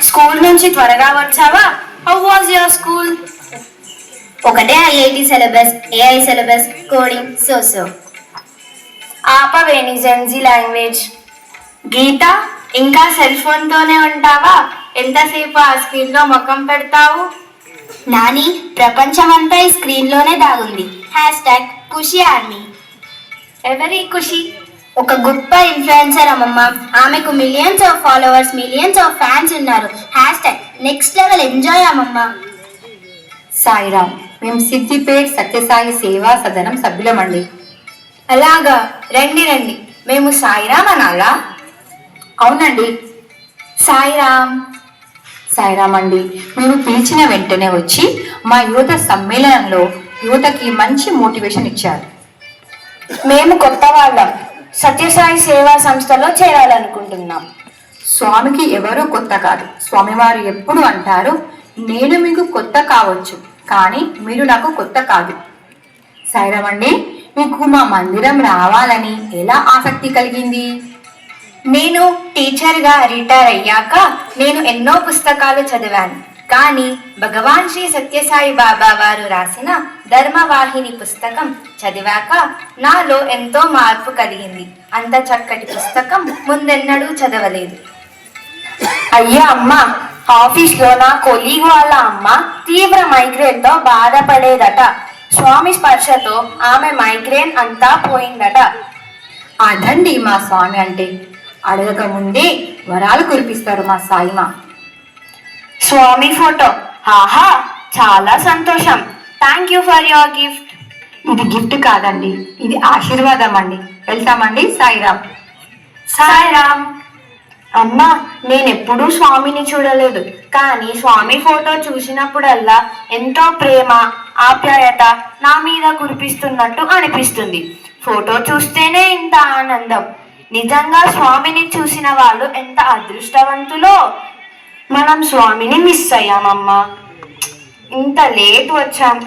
School నుంచి త్వరగా వచ్చావా? How was your school? ఒకటే IIT syllabus, AI syllabus, coding so. ఆపవేని జెన్జీ లాంగ్వేజ్. గీత, ఇంకా సెల్ ఫోన్ తోనే ఉంటావా? ఎంతసేపు ఆ స్క్రీన్ లో ముఖం పెడతావు? నాని, ప్రపంచమంతా ఈ స్క్రీన్ లోనే దాగుంది. #ఖుషి ఆర్మీ. ఎవరి ఖుషి? ఒక గొప్ప ఇన్ఫ్లుయెన్సర్ అమ్మమ్మ. ఆమెకు millions of followers, millions of fans ఉన్నారు. #నెక్స్ట్ లెవెల్ ఎంజాయ్ అమ్మమ్మ. సాయిరామ్, మేము సిద్దిపేట్ సత్యసాయి సేవా సదనం సభ్యులమండి. అలాగా, రండి రండి. మేము సాయిరామ్ అనాలా? అవునండి. సాయిరామ్. సాయిరామ్ అండి. మేము పిలిచిన వెంటనే వచ్చి మా యువత సమ్మేళనంలో యువతకి మంచి మోటివేషన్ ఇచ్చారు. మేము కొత్త వాళ్ళం, సత్యసాయి సేవా సంస్థలో చేరాలనుకుంటున్నాం. స్వామికి ఎవరూ కొత్త కాదు. స్వామివారు ఎప్పుడు అంటారు, నేను మీకు కొత్త కావచ్చు, కానీ మీరు నాకు కొత్త కాదు. సాయిరామ్ అండి, మీకు మా మందిరం రావాలని ఎలా ఆసక్తి కలిగింది? నేను టీచర్గా రిటైర్ అయ్యాక నేను ఎన్నో పుస్తకాలు చదివాను. కానీ భగవాన్ శ్రీ సత్యసాయి బాబా వారు రాసిన ధర్మవాహిని పుస్తకం చదివాక నాలో ఎంతో మార్పు కలిగింది. అంత చక్కటి పుస్తకం ముందెన్నడూ చదవలేదు. అయ్యా అమ్మ, ఆఫీస్లో నా కొలీగ్ వాళ్ళ అమ్మ తీవ్ర మైగ్రేన్తో బాధపడేదట. స్వామి స్పర్శతో ఆమె మైగ్రేన్ అంతా పోయిందట. అదండి మా స్వామి అంటే. అడగక ముందే వరాలు కురిపిస్తారు మా సాయిమా. స్వామి ఫోటో, ఆహా, చాలా సంతోషం. Thank you for your gift. ఇది గిఫ్ట్ కాదండి, ఇది ఆశీర్వాదం అండి. వెళ్తామండి. సాయిరామ్. సాయిరామ్. అమ్మా, నేనెప్పుడూ స్వామిని చూడలేదు, కానీ స్వామి ఫోటో చూసినప్పుడల్లా ఎంతో ప్రేమ, ఆప్యాయత నా మీద కురిపిస్తున్నట్టు అనిపిస్తుంది. ఫోటో చూస్తేనే ఇంత ఆనందం. నిజంగా స్వామిని చూసిన వాళ్ళు ఎంత అదృష్టవంతులో. మనం స్వామిని మిస్ అయ్యామమ్మా. ఇంత లేట్ వచ్చాం.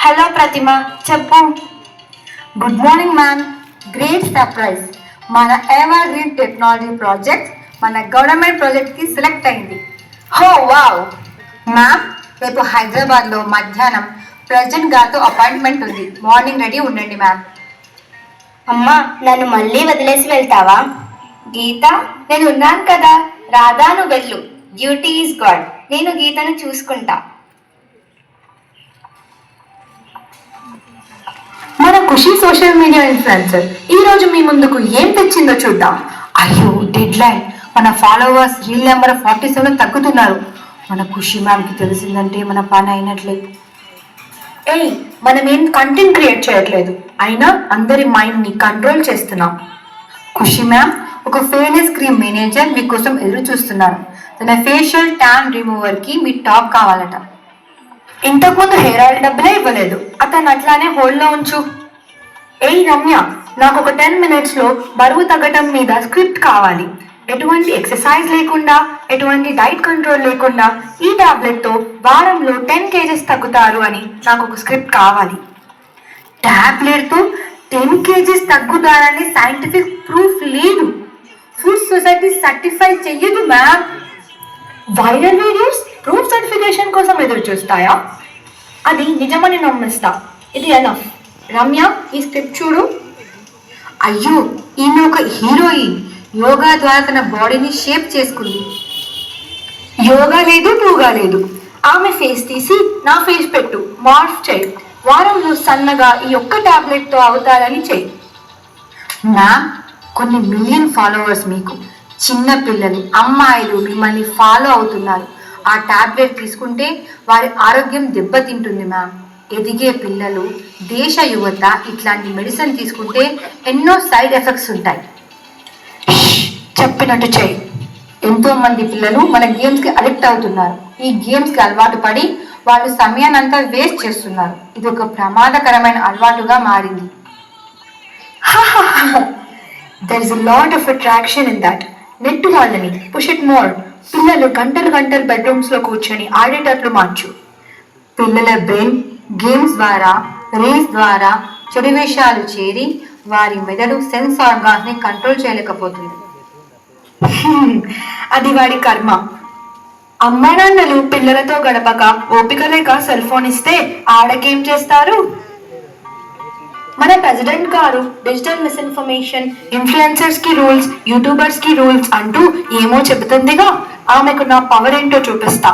హలో ప్రతిమ, చెప్పు. Good morning ma'am. Great surprise. మన ఎవర్ గ్రీన్ టెక్నాలజీ ప్రాజెక్ట్ మన గవర్నమెంట్ ప్రాజెక్ట్కి సెలెక్ట్ అయింది. హో వావ్. మ్యామ్, రేపు హైదరాబాద్లో మధ్యాహ్నం ప్రెసిడెంట్ గారితో అపాయింట్మెంట్ ఉంది. మార్నింగ్ రెడీ ఉండండి మ్యామ్. అమ్మా, నన్ను మళ్ళీ వదిలేసి వెళ్తావా? గీత, నేను ఉన్నాను కదా. రాధా, నువ్వు వెళ్ళు. Duty is God. నేను గీతను చూసుకుంటా. మన ఖుషి సోషల్ మీడియా ఇన్ఫ్లుయెన్సర్ ఈ రోజు మీ ముందుకు ఏం తెచ్చిందో చూద్దాం. అయ్యో, డెడ్ లైన్. మన ఫాలోవర్స్ రీల్ నెంబర్ 47 తగ్గుతున్నారు. మన ఖుషి మ్యామ్కి తెలిసిందంటే మన పని అయినట్లే. మనం ఏం కంటెంట్ క్రియేట్ చేయట్లేదు, అయినా అందరి మైండ్ని కంట్రోల్ చేస్తున్నాం. ఖుషి మ్యామ్, ఒక ఫేర్నెస్ క్రీమ్ మేనేజర్ మీకోసం ఎదురు చూస్తున్నారు. తన ఫేషియల్ ట్యాన్ రిమూవర్కి మీ టాప్ కావాలట. ఇంతకుముందు హెయిర్ ఆయిల్ డబ్బులే ఇవ్వలేదు, అతను అట్లానే హోల్డ్లో ఉంచు. రమ్య, నాకు ఒక 10 minutesలో బరువు తగ్గటం మీద స్క్రిప్ట్ కావాలి. ఎటువంటి ఎక్సర్సైజ్ లేకుండా, ఎటువంటి డైట్ కంట్రోల్ లేకుండా ఈ టాబ్లెట్తో వారంలో 10 kgs తగ్గుతారు అని నాకు ఒక స్క్రిప్ట్ కావాలి. టాబ్లెట్తో 10 kgs తగ్గుతారని సైంటిఫిక్ ప్రూఫ్ లేదు. ఫుడ్ సొసైటీ సర్టిఫై చెయ్యదు ma'am. Viral videos proof certification కోసం ఎదురు చూస్తాయా? అది నిజమని నమ్మిస్తా. ఇది ఎనఫ్. రమ్య, ఈ స్క్రిప్ట్ చూడు. అయ్యో, ఈమె ఒక హీరోయిన్. యోగా ద్వారా తన బాడీని షేప్ చేసుకుంది. యోగా లేదు, టూగా లేదు. ఆమె ఫేస్ తీసి నా ఫేస్ పెట్టు, మార్ఫ్ చేయి. వారంలో సన్నగా ఈ ఒక్క టాబ్లెట్తో అవుతారని చెయ్యి. మ్యామ్, కొన్ని మిలియన్ ఫాలోవర్స్ మీకు. చిన్న పిల్లలు, అమ్మాయిలు మిమ్మల్ని ఫాలో అవుతున్నారు. ఆ టాబ్లెట్ తీసుకుంటే వారి ఆరోగ్యం దెబ్బతింటుంది మ్యామ్. ఎదిగే పిల్లలు, దేశ యువత ఇట్లాంటి మెడిసిన్ తీసుకుంటే ఎన్నో సైడ్ ఎఫెక్ట్స్ ఉంటాయి. చెప్పినట్టు చెయ్యి. ఎంతో మంది పిల్లలు మన గేమ్స్కి అడిక్ట్ అవుతున్నారు. ఈ గేమ్స్కి అలవాటు పడి వాళ్ళు సమయాన్నంతా వేస్ట్ చేస్తున్నారు. ఇది ఒక ప్రమాదకరమైన అలవాటుగా మారింది. There is a lot of attraction in that. Net వాళ్ళని పుష్ ఇట్ మోర్. పిల్లలు గంటలు గంటలు బెడ్రూమ్స్లో కూర్చొని ఆడేటట్లు మార్చు. పిల్లల బ్రెయిన్ గేమ్స్ ద్వారా, రీల్స్ ద్వారా చెడు విషయాలు చేరి వారి మెదడు సెన్స్ ఆర్గాన్స్ని కంట్రోల్ చేయలేకపోతుంది. అది వాడి కర్మ. అమ్మా నాన్నలు పిల్లలతో గడపక ఓపిక లేక సెల్ ఫోన్ ఇస్తే ఆడకేం చేస్తారు? మన ప్రెసిడెంట్ గారు డిజిటల్ మిస్ఇన్ఫర్మేషన్, ఇన్ఫ్లుయెన్సర్స్ కి రూల్స్, యూట్యూబర్స్ కి రూల్స్ అంటూ ఏమో చెబుతుందిగా. ఆమెకు నా పవర్ ఏంటో చూపిస్తా.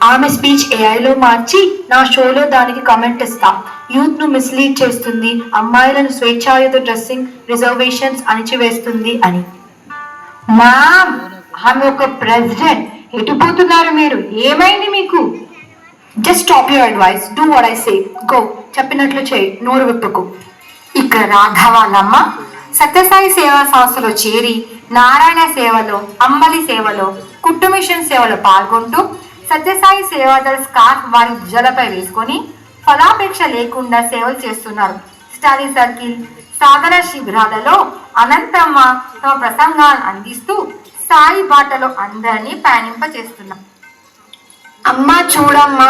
ఆమె స్పీచ్ ఏఐలో మార్చి నా షోలో దానికి కామెంట్ ఇస్తా. యూత్ ను మిస్లీడ్ చేస్తుంది, అమ్మాయిలను స్వేచ్ఛాయుత డ్రెస్సింగ్, రిజర్వేషన్స్ అణిచివేస్తుంది అని. మామ్, ఆమె ఒక ప్రెసిడెంట్. ఎటుపోతున్నారు మీరు? ఏమైంది మీకు? Just stop your advice, do what I say, go. చెప్పినట్లు చేయి, నోరు విప్పుకు. ఇక రాధ వాళ్ళమ్మ సత్యసాయి సేవా సంస్థలో చేరి నారాయణ సేవలో, అంబలి సేవలో, కుట్టు మిషన్ సేవలో పాల్గొంటూ సత్యసాయి సేవాదళ స్కార్ఫ్ వారి భుజాలపై వేసుకొని ఫలాపేక్ష లేకుండా సేవలు చేస్తున్నారు. స్టడీ సర్కిల్, సాధన శిబిరాలలో అనంతమ్మ తమ ప్రసంగాలను అందిస్తూ సాయి బాటలో అందరినీ పయనింప చేస్తున్నాం. అమ్మా చూడమ్మా,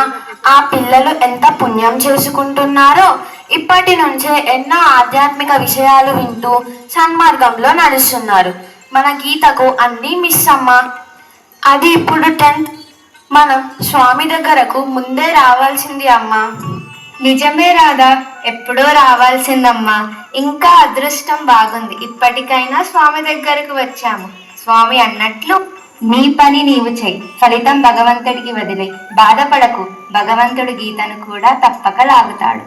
ఆ పిల్లలు ఎంత పుణ్యం చేసుకుంటున్నారో. ఇప్పటి నుంచే ఎన్నో ఆధ్యాత్మిక విషయాలు వింటూ సన్మార్గంలో నడుస్తున్నారు. మన గీతకు అన్నీ మిస్ అమ్మా. అది ఇప్పుడు 10th. మనం స్వామి దగ్గరకు ముందే రావాల్సింది అమ్మా. నిజమే రాధా, ఎప్పుడో రావాల్సిందమ్మా. ఇంకా అదృష్టం బాగుంది, ఇప్పటికైనా స్వామి దగ్గరకు వచ్చాము. స్వామి అన్నట్లు నీ పని నీవు చెయ్యి, ఫలితం భగవంతుడికి వదిలే. బాధపడకు, భగవంతుడు గీతను కూడా తప్పక లాగుతాడు.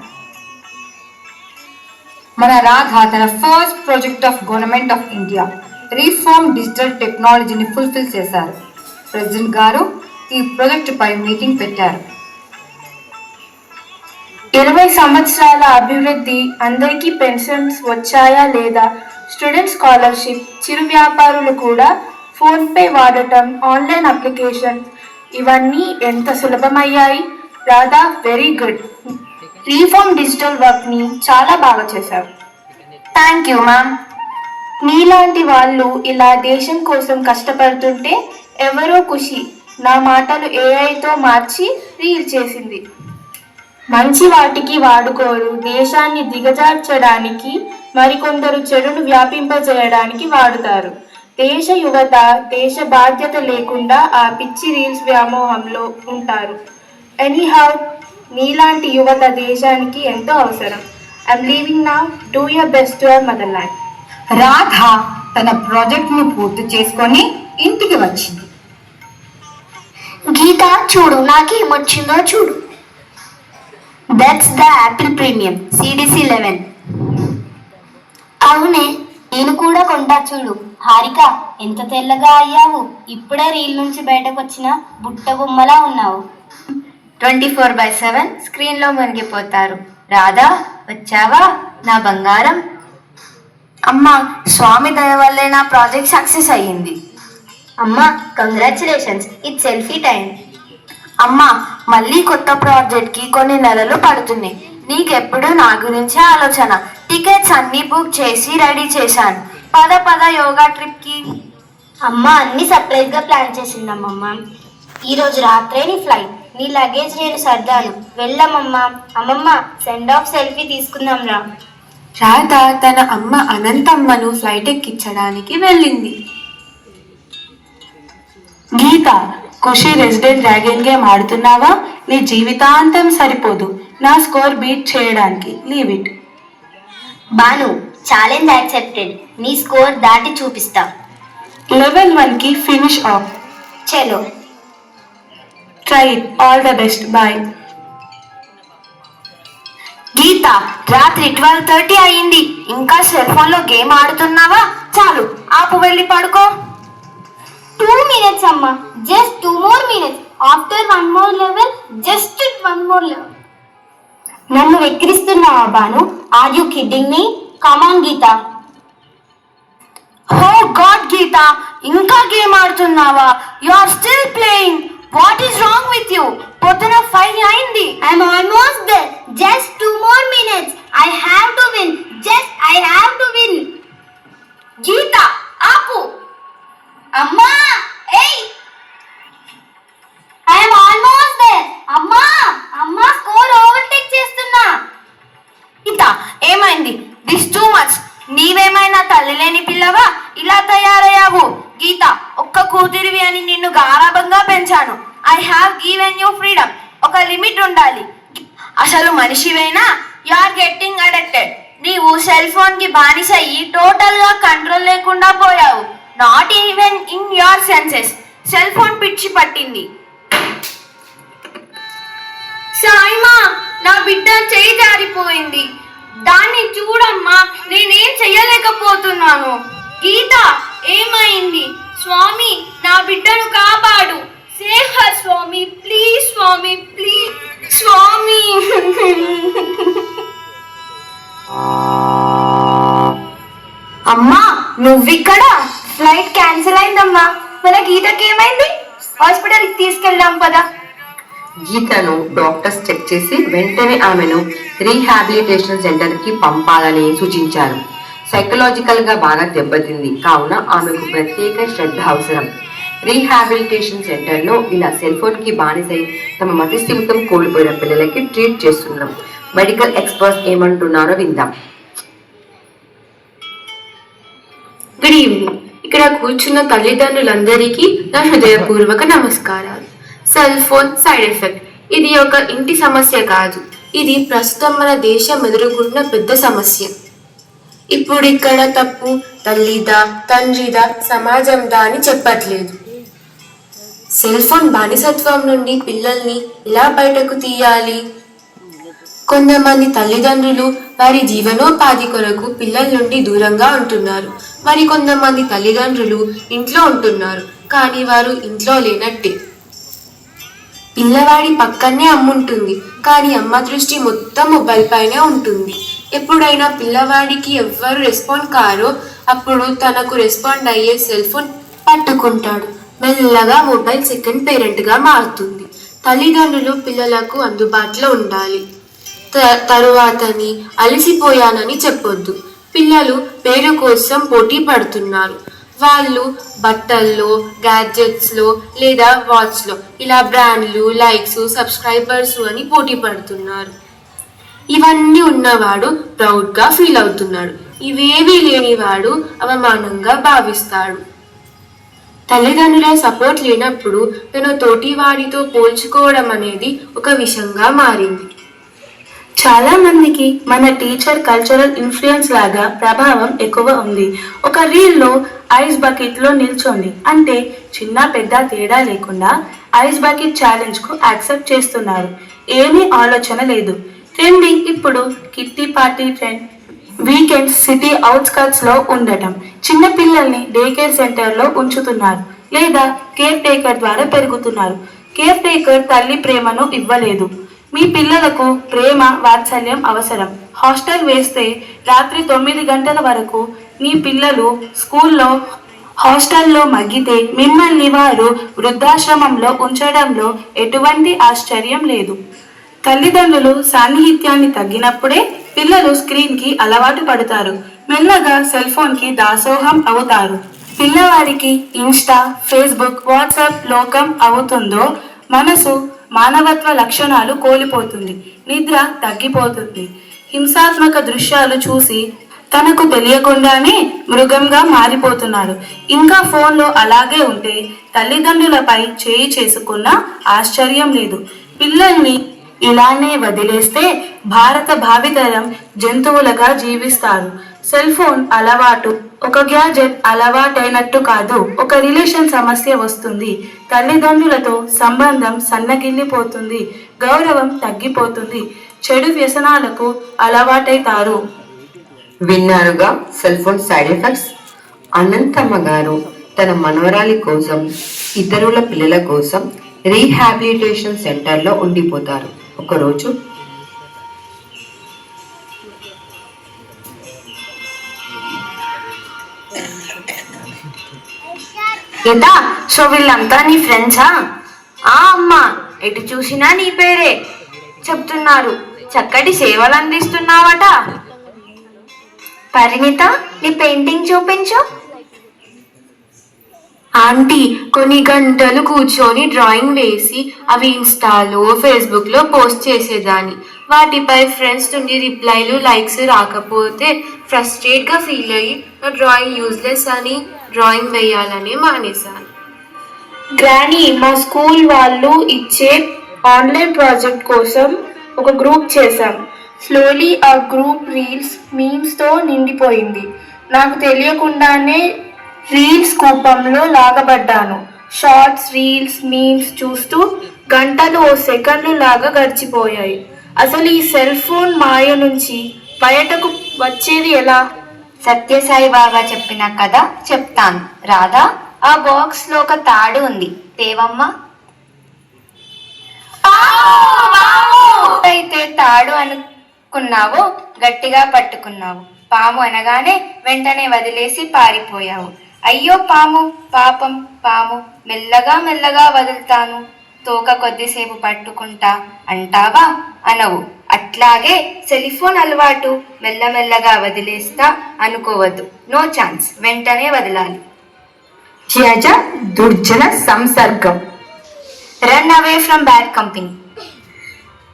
మన రాధ తన first project of government of India reform digital టెక్నాలజీని ఫుల్ఫిల్ చేశారు. ప్రెసిడెంట్ గారు ఈ ప్రాజెక్టు పై మీటింగ్ పెట్టారు. 20 సంవత్సరాల అభివృద్ధి, అందరికీ పెన్షన్స్ వచ్చాయా లేదా, స్టూడెంట్ స్కాలర్షిప్, చిరు వ్యాపారులు కూడా ఫోన్పే వాడటం, ఆన్లైన్ అప్లికేషన్, ఇవన్నీ ఎంత సులభమయ్యాయి. Radha very good. Reform digital వర్క్ని చాలా బాగా చేశారు. Thank you ma'am. నీలాంటి వాళ్ళు ఇలా దేశం కోసం కష్టపడుతుంటే ఎవరో ఖుషి నా మాటలు ఏఐతో మార్చి రీల్ చేసింది. మంచి వాటికి వాడుకోరు, దేశాన్ని దిగజార్చడానికి, మరికొందరు చెడును వ్యాపింపజేయడానికి వాడుతారు. దేశ యువత దేశ బాధ్యత లేకుండా ఆ పిచ్చి రీల్స్ వ్యామోహంలో ఉంటారు. ఎనీహౌ, నీలాంటి యువత దేశానికి ఎంతో అవసరం. I'm leaving now. Do your best to our motherland. Radha తన ప్రాజెక్ట్ ను పూర్తి చేసుకొని ఇంటికి వచ్చింది. గీత చూడు, నాకేమొచ్చిందో చూడు. That's the Apple premium CDC 11. అవునే, నేను కూడా కొంటా చూడు. హారిక, ఎంత తెల్లగా అయ్యావు. ఇప్పుడే రీల్ నుంచి బయటకు వచ్చిన బుట్ట బొమ్మలా ఉన్నావు. 24/7 స్క్రీన్లో మునిగిపోతారు. రాధా వచ్చావా నా బంగారం? అమ్మా, స్వామి దయ వల్లే నా ప్రాజెక్ట్ సక్సెస్ అయ్యింది. అమ్మా కంగ్రాచులేషన్స్, ఇట్స్ సెల్ఫీ టైం. అమ్మా, మళ్ళీ కొత్త ప్రాజెక్ట్కి కొన్ని నెలలు పడుతున్నాయి. నీకెప్పుడు నా గురించే ఆలోచన. టికెట్స్ అన్నీ బుక్ చేసి రెడీ చేశాను. పద యోగా ట్రిప్కి. అమ్మ అన్ని సర్ప్రైజ్గా ప్లాన్ చేసిందమ్మమ్మ. ఈరోజు రాత్రే నీ ఫ్లైట్. నీ లగేజ్ నేను సర్దాను. వెళ్ళమ్మమ్మా. అమ్మమ్మ, సెండ్ ఆఫ్ సెల్ఫీ తీసుకుందాం రా. రాధ తన అమ్మ అనంతమ్మను ఫ్లైట్ ఎక్కించడానికి వెళ్ళింది. Geetha, Khushi resident dragon game ఆడుతున్నావా? నీ జీవితాంతం సరిపోదు నా స్కోర్ బీట్ చేయడానికి. Leave it. Banu, challenge accepted. నీ స్కోర్ దాటి చూపిస్తా. లెవెల్ 1 కి ఫినిష్ ఆఫ్. చలో, try it. All the best. Bye. Geetha, రాత్రి 12:30 అయ్యింది. ఇంకా సెల్ ఫోన్ లో గేమ్ ఆడుతున్నావా? చాలు, ఆపు, వెళ్ళి పడుకో. 2 minutes అమ్మా. Just 2 more minutes. After 1 more level. Just 1 more level. నన్ను వెక్కిరిస్తున్నావా Banu? Are you kidding me? Come on Geetha. Oh God Geetha, ఇంకా గేమ్ ఆడుతున్నావా? You are still playing. What is wrong with you? పొద్దున 5 అయింది. I'm almost there. Just 2 more minutes. I have to win. I have to win. Geetha, ఆపు. అమ్మా, ఏయ్, I'm almost there. అమ్మా score overtake చేస్తున్నా. గీత, ఏమైంది? This too much. నీవేమైనా తల్లి లేని పిల్లవా? ఇలా తయారయ్యావు. గీత, ఒక్క కూతురివి అని నిన్ను గారాబంగా పెంచాను. I have given you freedom. ఒక లిమిట్ ఉండాలి. అసలు మనిషివైనా యు ఆర్ గెట్టింగ్ అడిక్టెడ్. నీవు సెల్ ఫోన్ కి బానిస అయ్యి టోటల్ గా కంట్రోల్ లేకుండా పోయావు. Not even in your senses. Cell phone పిచ్చి పట్టింది. సాయిమా, నా బిడ్డ చేయి జారిపోయింది. దాన్ని చూడమ్మా, నేనేం చెయ్యలేకపోతున్నాను. గీత, ఏమైంది? స్వామి, నా బిడ్డను కాపాడు. సేవ్ హర్ స్వామి, ప్లీజ్ స్వామి, ప్లీజ్ స్వామి. అమ్మా, నువ్విక్కడ? ఫ్లైట్ క్యాన్సిల్ అయిందమ్మా. మన గీతకి ఏమైంది? హాస్పిటల్కి తీసుకెళ్దాం పదా. గీతను డాక్టర్స్ చెక్ చేసి వెంటనే ఆమెను రీహాబిలిటేషన్ సెంటర్ కి పంపాలని సూచించారు. సైకలాజికల్ గా బాగా దెబ్బతింది కావున ఆమెకు ప్రత్యేక శ్రద్ధ అవసరం. రీహాబిలిటేషన్ సెంటర్ లో ఇలా సెల్ ఫోన్ కి బానిసై తమ మతిస్థిమితం కోల్పోయిన పిల్లలకి ట్రీట్ చేస్తున్నాం. మెడికల్ ఎక్స్పర్ట్స్ ఏమంటున్నారో విందాం. Good evening. ఇక్కడ కూర్చున్న తల్లిదండ్రులందరికీ నా హృదయపూర్వక నమస్కారాలు. సెల్ ఫోన్ సైడ్ ఎఫెక్ట్ ఇది ఒక ఇంటి సమస్య కాదు. ఇది ప్రస్తుతం మన దేశం ఎదుర్కొంటున్న పెద్ద సమస్య. ఇప్పుడు ఇక్కడ తప్పు తల్లిదా, తండ్రిదా, సమాజందా అని చెప్పట్లేదు. సెల్ ఫోన్ బానిసత్వం నుండి పిల్లల్ని ఎలా బయటకు తీయాలి? కొంతమంది తల్లిదండ్రులు వారి జీవనోపాధి కొరకు పిల్లల నుండి దూరంగా ఉంటున్నారు. మరి కొంతమంది తల్లిదండ్రులు ఇంట్లో ఉంటున్నారు, కానీ వారు ఇంట్లో లేనట్టే. పిల్లవాడి పక్కనే అమ్ముంటుంది, కానీ అమ్మ దృష్టి మొత్తం మొబైల్ పైనే ఉంటుంది. ఎప్పుడైనా పిల్లవాడికి ఎవ్వరు రెస్పాండ్ కారో అప్పుడు తనకు రెస్పాండ్ అయ్యే సెల్ ఫోన్ పట్టుకుంటాడు. మెల్లగా మొబైల్ సెకండ్ పేరెంట్గా మారుతుంది. తల్లిదండ్రులు పిల్లలకు అందుబాటులో ఉండాలి. తరువాతని అలసిపోయానని చెప్పొద్దు. పిల్లలు పేరు కోసం పోటీ పడుతున్నారు. వాళ్ళు బట్టల్లో, గ్యాడ్జెట్స్లో లేదా వాచ్లో ఇలా బ్రాండ్లు, లైక్స్, సబ్స్క్రైబర్స్ అని పోటీ పడుతున్నారు. ఇవన్నీ ఉన్నవాడు ప్రౌడ్గా ఫీల్ అవుతున్నాడు. ఇవేవీ లేనివాడు అవమానంగా భావిస్తాడు. తల్లిదండ్రుల సపోర్ట్ లేనప్పుడు తన తోటి వాడితో పోల్చుకోవడం అనేది ఒక విషయంగా మారింది. చాలా మందికి మన టీచర్ కల్చరల్ ఇన్ఫ్లుయెన్స్ లాగా ప్రభావం ఎక్కువ ఉంది. ఒక రీల్లో ఐస్ బకెట్ లో నిల్చోండి అంటే చిన్న పెద్ద తేడా లేకుండా ఐస్ బకెట్ ఛాలెంజ్ కు యాక్సెప్ట్ చేస్తున్నారు. ఏమీ ఆలోచన లేదు. ట్రెండింగ్ ఇప్పుడు kitty party trend. Weekends city outskirts లో ఉండటం. చిన్న పిల్లల్ని డే కేర్ సెంటర్ లో ఉంచుతున్నారు లేదా కేర్ టేకర్ ద్వారా పెరుగుతున్నారు. కేర్ టేకర్ తల్లి ప్రేమను ఇవ్వలేదు. మీ పిల్లలకు ప్రేమ, వాత్సల్యం అవసరం. హాస్టల్ వేస్తే రాత్రి 9 గంటల వరకు మీ పిల్లలు హాస్టల్లో మగ్గితే మిమ్మల్ని వారు వృద్ధాశ్రమంలో ఉంచడంలో ఎటువంటి ఆశ్చర్యం లేదు. తల్లిదండ్రులు సాన్నిహిత్యాన్ని తగ్గినప్పుడే పిల్లలు స్క్రీన్ కి అలవాటు పడతారు. మెల్లగా సెల్ ఫోన్ కి దాసోహం అవుతారు. పిల్లవాడికి ఇన్స్టా, ఫేస్బుక్, వాట్సాప్ లోకం అవుతుందో మనసు మానవత్వ లక్షణాలు కోల్పోతుంది. నిద్ర తగ్గిపోతుంది. హింసాత్మక దృశ్యాలు చూసి తనకు తెలియకుండానే మృగంగా మారిపోతున్నాడు. ఇంకా ఫోన్లో అలాగే ఉంటే తల్లిదండ్రులపై చేయి చేసుకున్న ఆశ్చర్యం లేదు. పిల్లల్ని ఇలానే వదిలేస్తే భారత భావితరం జంతువులుగా జీవిస్తారు. సెల్ ఫోన్ అలవాటు ఒక గ్యాజెట్ అలవాటైనట్టు కాదు, ఒక రిలేషన్ సమస్య వస్తుంది. తల్లిదండ్రులతో సంబంధం సన్నగిల్లిపోతుంది. గౌరవం తగ్గిపోతుంది. చెడు వ్యసనాలకు అలవాటైతారు. విన్నారుగా cell phone side effects. Anantamma గారు తన మనవరాలి కోసం, ఇతరుల పిల్లల కోసం రీహాబిలిటేషన్ సెంటర్లో ఉండిపోతారు. ఒకరోజు గీత, సో వీళ్ళంతా నీ ఫ్రెండ్సా? అమ్మా, ఎటు చూసినా నీ పేరే చెప్తున్నారు. చక్కటి సేవలు అందిస్తున్నావట. పరిణిత, నీ పెయింటింగ్ చూపించు. ఆంటీ, కొన్ని గంటలు కూర్చొని డ్రాయింగ్ వేసి అవి ఇన్స్టాలో, ఫేస్బుక్లో పోస్ట్ చేసేదాన్ని. వాటిపై ఫ్రెండ్స్ నుండి రిప్లైలు, లైక్స్ రాకపోతే ఫ్రస్ట్రేట్గా ఫీల్ అయ్యి నా డ్రాయింగ్ యూజ్లెస్ అని డ్రాయింగ్ వేయాలని మానేశాను. గ్రానీ, మా స్కూల్ వాళ్ళు ఇచ్చే ఆన్లైన్ ప్రాజెక్ట్ కోసం ఒక గ్రూప్ చేశాం. స్లోలీ ఆ గ్రూప్ రీల్స్ మీమ్స్తో నిండిపోయింది. నాకు తెలియకుండానే రీల్స్ కూపంలో లాగబడ్డాను. షార్ట్స్, రీల్స్, మీమ్స్ చూస్తూ గంటలు ఓ సెకండ్లు లాగా గడిచిపోయాయి. అసలు ఈ సెల్ ఫోన్ మాయ నుంచి బయటకు వచ్చేది ఎలా? సత్యసాయి బాబా చెప్పిన కథ చెప్తాను రాధా. ఆ బాక్స్ లో ఒక తాడు ఉంది, తేవమ్మా. అయితే తాడు అనుకున్నావో గట్టిగా పట్టుకున్నావు. పాము అనగానే వెంటనే వదిలేసి పారిపోయావు. అయ్యో పాము, పాపం పాము, మెల్లగా మెల్లగా వదులుతాను, తోక కొద్దిసేపు పట్టుకుంటా అంటావా? అనవు. అట్లాగే సెలిఫోన్ అలవాటు మెల్లమెల్లగా వదిలేస్తా అనుకోవద్దు. నో ఛాన్స్, వెంటనే వదలాలి. త్యజ దుర్జన సంసర్గం. Run away from bad company.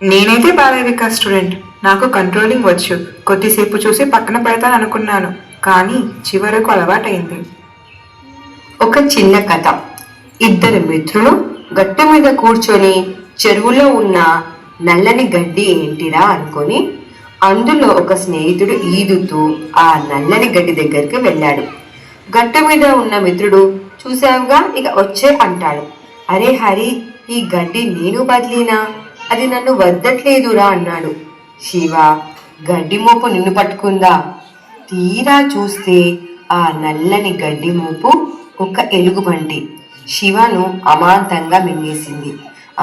నేనైతే బాలవిక స్టూడెంట్. నాకు కంట్రోలింగ్ వచ్చు. కొద్దిసేపు చూసి పక్కన పెడతాను అనుకున్నాను, కానీ చివరకు అలవాటైంది. ఒక చిన్న కథ. ఇద్దరు మిత్రులు గట్టు మీద కూర్చొని చెరువులో ఉన్న నల్లని గడ్డి ఏంటిరా అనుకొని అందులో ఒక స్నేహితుడు ఈదుతూ ఆ నల్లని గడ్డి దగ్గరికి వెళ్ళాడు. గట్టు మీద ఉన్న మిత్రుడు చూసావుగా, ఇక వచ్చే అంటాడు. అరే హరి, ఈ గడ్డి నేను బదిలీనా, అది నన్ను వద్దట్లేదురా అన్నాడు. శివ, గడ్డి మోపు నిన్ను పట్టుకుందా? తీరా చూస్తే ఆ నల్లని గడ్డి మోపు ఒక ఎలుగుబంటి శివను అమాంతంగా మింగేసింది.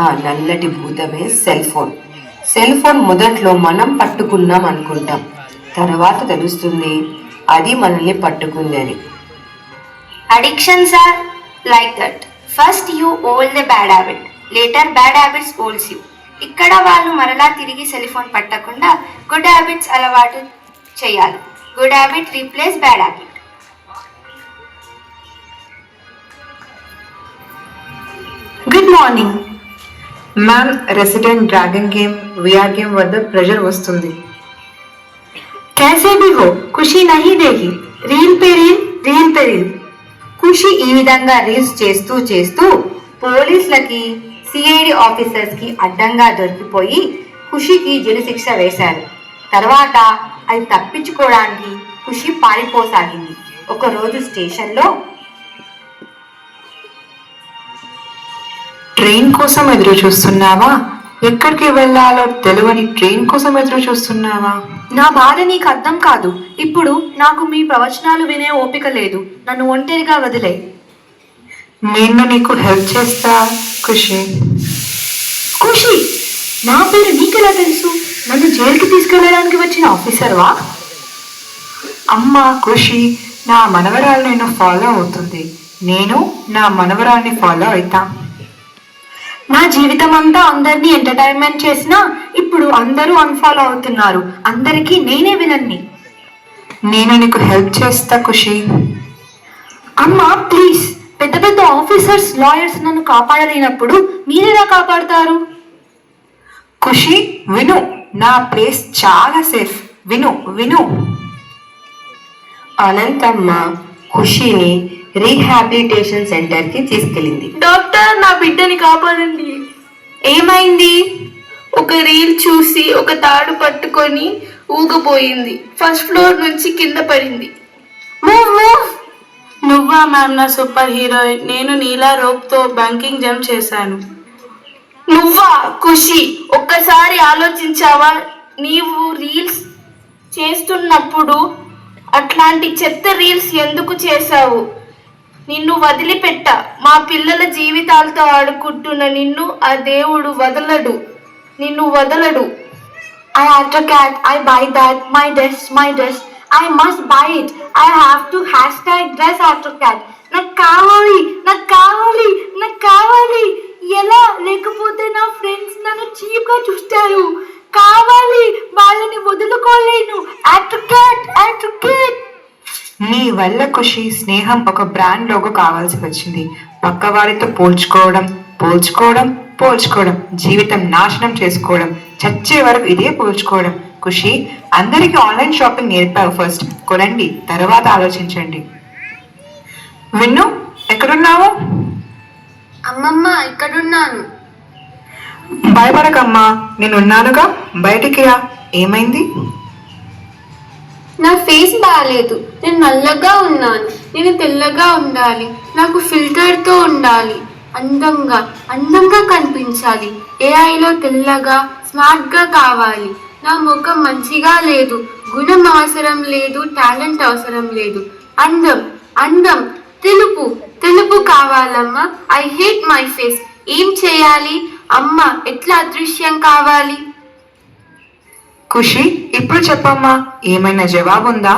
ఆ నల్లటి భూతమే సెల్ ఫోన్. సెల్ ఫోన్ మొదట్లో మనం పట్టుకున్నాం అనుకుంటాం, తర్వాత తెలుస్తుంది అది మనల్ని పట్టుకుంది అని. Addictions are like that. First you hold the bad habit, later bad habits holds you. ఇక్కడ వాళ్ళు మరలా తిరిగి సెలిఫోన్ పట్టకుండా గుడ్ హ్యాబిట్స్ అలవాటు చేయాలి. Good habit replace bad habit. Good morning ma'am, resident dragon game VR game వద్ద ప్రెషర్ వస్తుంది. कैसे भी हो खुशी नहीं देगी, रील पे रील, रील पे रील. ఖుషి ఈ విధంగా రీల్స్ చేస్తూ చేస్తూ పోలీసులకి, సిఐడి ఆఫీసర్స్ కి అడ్డంగా దొరికిపోయి ఖుషికి జైలు శిక్ష వేశారు. తర్వాత అది తప్పించుకోవడానికి ఖుషి పారిపోసాగింది. ఒకరోజు స్టేషన్లో ట్రైన్ కోసం ఎదురు చూస్తున్నావా? ఎక్కడికి వెళ్ళాలో తెలియని ట్రైన్ కోసం ఎదురు చూస్తున్నావా? నా బాధ నీకు అర్థం కాదు. ఇప్పుడు నాకు మీ ప్రవచనాలు వినే ఓపిక లేదు. నన్ను ఒంటరిగా వదిలే. నేను నీకు హెల్ప్ చేస్తా ఖుషి. ఖుషి, నా పేరు నీకెలా తెలుసు? నన్ను జైలుకి తీసుకెళ్ళడానికి వచ్చిన ఆఫీసర్వా? అమ్మ ఖుషి, నా మనవరాలు నేను ఫాలో అవుతుంది. నేను నా మనవరాల్ని ఫాలో అవుతా. నా జీవితం అంతా అందరినీ ఎంటర్టైన్మెంట్ చేసినా ఇప్పుడు అందరూ అన్ఫాలో అవుతున్నారు. అందరికీ నేనే విలన్ని. నేను నీకు హెల్ప్ చేస్తా ఖుషి. అమ్మా ప్లీజ్, పెద్ద పెద్ద ఆఫీసర్స్, లాయర్స్ నన్ను కాపాడలేనప్పుడు మీరెలా కాపాడతారు? ఖుషి విను, నా ప్లేస్ చాలా సేఫ్. విను విను. అనంతమ్మ ఖుషిని రీహాబిలిటేషన్ సెంటర్ కి తీసుకెళ్ళింది. డాక్టర్, నా బిడ్డని కాపాడండి. ఏమైంది? ఒక రీల్ చూసి ఒక తాడు పట్టుకొని ఊగబోయింది. ఫస్ట్ ఫ్లోర్ నుంచి కింద పడింది. నువ్వా మ్యామ్ నా సూపర్ హీరోయిన్? నేను నీలా రోప్తో బ్యాంకింగ్ జంప్ చేశాను. నువ్వా ఖుషి? ఒక్కసారి ఆలోచించావా? నీవు రీల్స్ చేస్తున్నప్పుడు అట్లాంటి చెత్త రీల్స్ ఎందుకు చేశావు? నిన్ను వదిలిపెట్ట. మా పిల్లల జీవితాలతో ఆడుకుంటున్న నిన్ను ఆ దేవుడు వదలడు, నిన్ను వదలడు. I have to cat, I buy that, my dress, I must buy it. I have to #dress after cat. నాకు కావాలి, నాకు కావాలి, నాకు కావాలి. ఎలా? లేకపోతే నా ఫ్రెండ్స్ నన్ను చీప్ గా చూస్తారు. కావాలి, వాళ్ళని వదులుకోలేను. after cat. నీ వల్ల ఖుషి స్నేహం ఒక బ్రాండ్ లోగో కావాల్సి వచ్చింది. పక్కవారితో పోల్చుకోవడం, జీవితం నాశనం చేసుకోవడం, చచ్చే వరకు ఇదే పోల్చుకోవడం. ఖుషి, అందరికీ ఆన్లైన్ షాపింగ్ నేర్పావు. ఫస్ట్ కొనండి, తర్వాత ఆలోచించండి. విన్ను, ఎక్కడున్నావు? అమ్మమ్మ ఇక్కడున్నాను. భయపడకమ్మా, నేనున్నానుగా, బయటికి రా. ఏమైంది? నా ఫేస్ బాగాలేదు. నేను నల్లగా ఉన్నాను. నేను తెల్లగా ఉండాలి. నాకు ఫిల్టర్తో ఉండాలి. అందంగా కనిపించాలి. ఏఐలో తెల్లగా స్మార్ట్గా కావాలి. నా ముఖం మంచిగా లేదు. గుణం అవసరం లేదు, టాలెంట్ అవసరం లేదు. అందం తెలుపు కావాలమ్మా. I hate my face. ఏం చేయాలి అమ్మ? ఎట్లా అదృశ్యం కావాలి? ఖుషి, ఇప్పుడు చెప్పమ్మా, ఏమైనా జవాబుందా?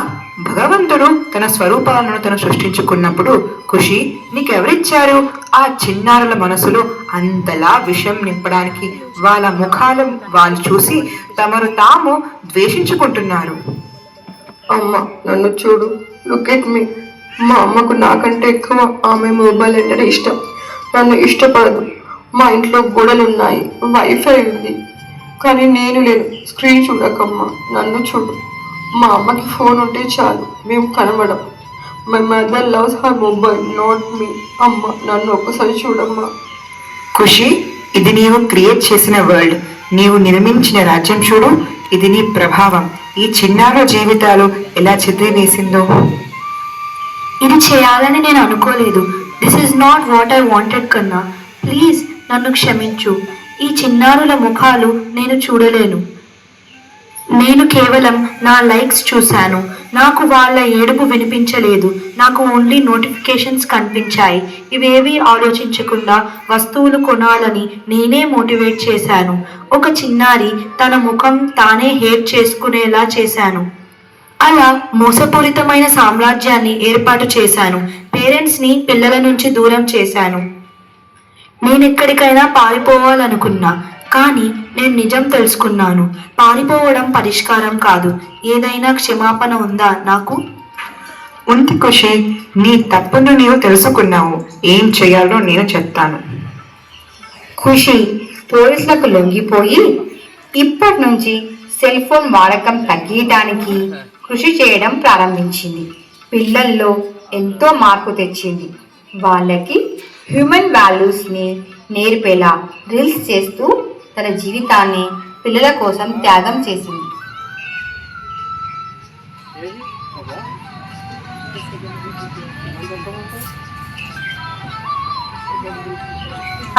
భగవంతుడు తన స్వరూపాలను తను సృష్టించుకున్నప్పుడు ఖుషి నీకెవరిచ్చారు ఆ చిన్నారుల మనసులో అంతలా విషం నింపడానికి? వాళ్ళ ముఖాలు వాళ్ళు చూసి తమరు తాము ద్వేషించుకుంటున్నారు. అమ్మ నన్ను చూడు, లుక్ ఎట్ మీ. మా అమ్మకు నాకంటే ఎక్కువ ఆమె మొబైల్ అంటే ఇష్టం. నన్ను ఇష్టపడదు. మా ఇంట్లో గోడలున్నాయి, వైఫై ఉంది, కానీ నేను లేను. స్క్రీన్ చూడకమ్మా, నన్ను చూడు. మా అమ్మకి ఫోన్ ఉంటే చాలు, మేము కనబడం. My mother loves her mobile, not me. అమ్మ నన్ను ఒక్కసారి చూడమ్మా. ఖుషి, ఇది నీవు క్రియేట్ చేసిన వరల్డ్, నీవు నిర్మించిన రాజ్యం చూడు. ఇది నీ ప్రభావం. ఈ చిన్నారుల జీవితాలు ఎలా చిత్రవేసిందో. ఇది చేయాలని నేను అనుకోలేదు. This is not what I wanted కన్నా. ప్లీజ్ నన్ను క్షమించు. ఈ చిన్నారుల ముఖాలు నేను చూడలేను. నేను కేవలం నా లైక్స్ చూశాను. నాకు వాళ్ళ ఏడుపు వినిపించలేదు. నాకు ఓన్లీ నోటిఫికేషన్స్ కనిపించాయి. ఇవేవీ ఆలోచించకుండా వస్తువులు కొనాలని నేనే మోటివేట్ చేశాను. ఒక చిన్నారి తన ముఖం తానే హేట్ చేసుకునేలా చేశాను. అలా మోసపూరితమైన సామ్రాజ్యాన్ని ఏర్పాటు చేశాను. పేరెంట్స్ని పిల్లల నుంచి దూరం చేశాను. నేనెక్కడికైనా పారిపోవాలనుకున్నా, కానీ నేను నిజం తెలుసుకున్నాను. పారిపోవడం పరిష్కారం కాదు. ఏదైనా క్షమాపణ ఉందా నాకు? ఉంది ఖుషి, నీ తప్పును నీవు తెలుసుకున్నావు. ఏం చేయాలో నేను చెప్తాను. ఖుషి పోలీసులకు లొంగిపోయి ఇప్పటి నుంచి సెల్ ఫోన్ వాడకం తగ్గించడానికి కృషి చేయడం ప్రారంభించింది. పిల్లల్లో ఎంతో మార్పు తెచ్చింది. వాళ్ళకి హ్యూమన్ వాల్యూస్ని నేర్పేలా రీల్స్ చేస్తూ తన జీవితాన్ని పిల్లల కోసం త్యాగం చేసింది.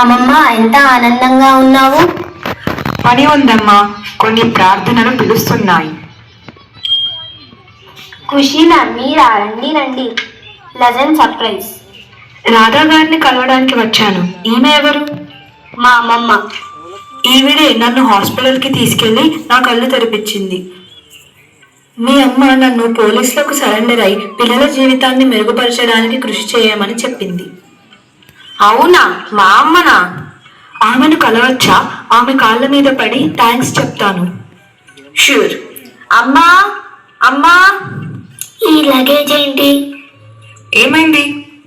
అమ్మమ్మ ఎంత ఆనందంగా ఉన్నావు. పని ఉందమ్మా, కొన్ని ప్రార్థనలు పిలుస్తున్నాయి. ఖుషి మమ్మీ రండి. Pleasant surprise. రాధా గారిని కలవడానికి వచ్చాను. ఈమె ఎవరు? మా అమ్మమ్మ. ఈవిడే నన్ను హాస్పిటల్కి తీసుకెళ్లి నా కళ్ళు తెరిపించింది. మీ అమ్మ నన్ను పోలీసులకు సరెండర్ అయి పిల్లల జీవితాన్ని మెరుగుపరచడానికి కృషి చేయమని చెప్పింది. అవునా? మా అమ్మనా? ఆమెను కలవచ్చా? ఆమె కాళ్ళ మీద పడి థ్యాంక్స్ చెప్తాను. ష్యూర్. అమ్మా ఈ లగేజ్ ఏంటి? ఏమైంది?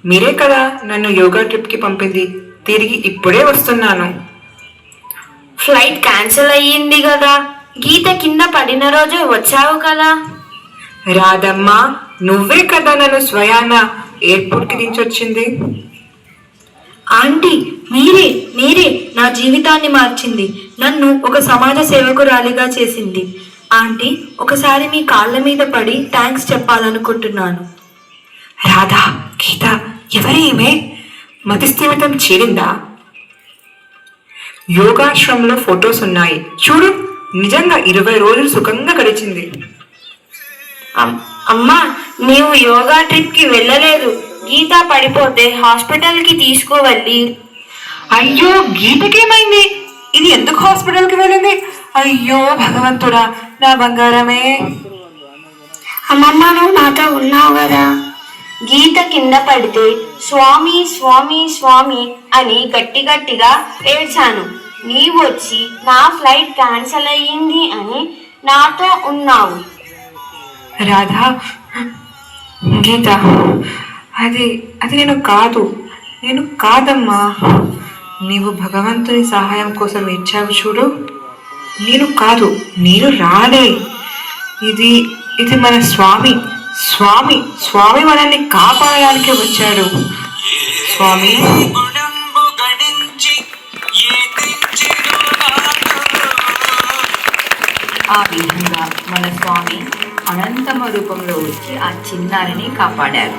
మీరే కదా నన్ను యోగా ట్రిప్కి పంపింది. తిరిగి ఇప్పుడే వస్తున్నాను. ఫ్లైట్ క్యాన్సిల్ అయ్యింది కదా. గీత కింద పడిన రోజు వచ్చావు కదా. రాదమ్మా, నువ్వే కదా నన్ను స్వయాన ఎయిర్పోర్ట్కి దించొచ్చింది. ఆంటీ, మీరే నా జీవితాన్ని మార్చింది. నన్ను ఒక సమాజ సేవకురాలిగా చేసింది. ఆంటీ, ఒకసారి మీ కాళ్ళ మీద పడి థ్యాంక్స్ చెప్పాలనుకుంటున్నాను. రాధా, గీత, ఎవరేమే? మతిస్థిమితం చేరిందా? యోగాశ్రమంలో ఫొటోస్ ఉన్నాయి చూడు. నిజంగా 20 రోజులు సుఖంగా గడిచింది. అమ్మా, నీవు యోగా ట్రిప్ కి వెళ్ళలేదు. గీత పడిపోతే హాస్పిటల్కి తీసుకువెళ్ళి. అయ్యో, గీతకేమైంది? ఇది ఎందుకు హాస్పిటల్కి వెళ్ళింది? అయ్యో భగవంతుడా, నా బంగారమే. అమ్మమ్మ, నువ్వు నాతో ఉన్నావు కదా. గీత కింద పడితే స్వామి స్వామి స్వామి అని గట్టిగా ఏడ్చాను. నీవు వచ్చి నా ఫ్లైట్ క్యాన్సిల్ అయ్యింది అని నాతో ఉన్నావు. రాధా, గీత, అది నేను కాదమ్మా. నీవు భగవంతుని సహాయం కోసం ఇచ్చావు చూడు. నేను కాదు, నేను రాలే. ఇది మన స్వామి మనల్ని కాపాడడానికి వచ్చాడు. స్వామి ఆ విధంగా మన స్వామి అనంతమ రూపంలో వచ్చి ఆ చిన్నారిని కాపాడారు.